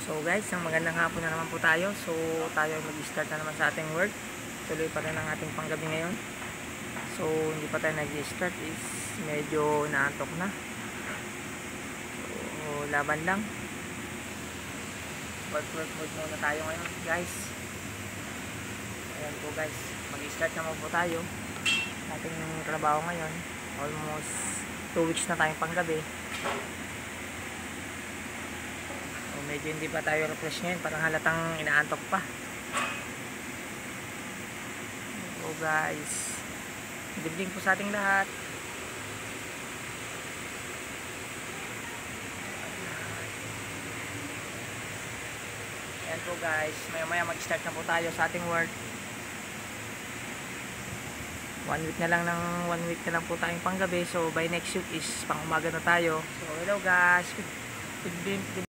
So guys, ang magandang hapon na naman po tayo. So tayo ay mag-start na naman sa ating work. Tuloy pa rin ang ating panggabi ngayon. So hindi pa tayo nag-start is medyo naantok na. So laban lang. Work mode muna tayo ngayon guys. Ayan po guys, mag-start naman po tayo. Ating trabaho ngayon. Almost 2 weeks na tayong panggabi. Medyo hindi pa tayo refresh ngayon, parang halatang inaantok pa. So guys, good evening po sa ating lahat. Ayan po guys, maya mag-start na po tayo sa ating work. 1 week na lang po tayong panggabi. So by next week is pang umaga na tayo. So hello guys, good evening.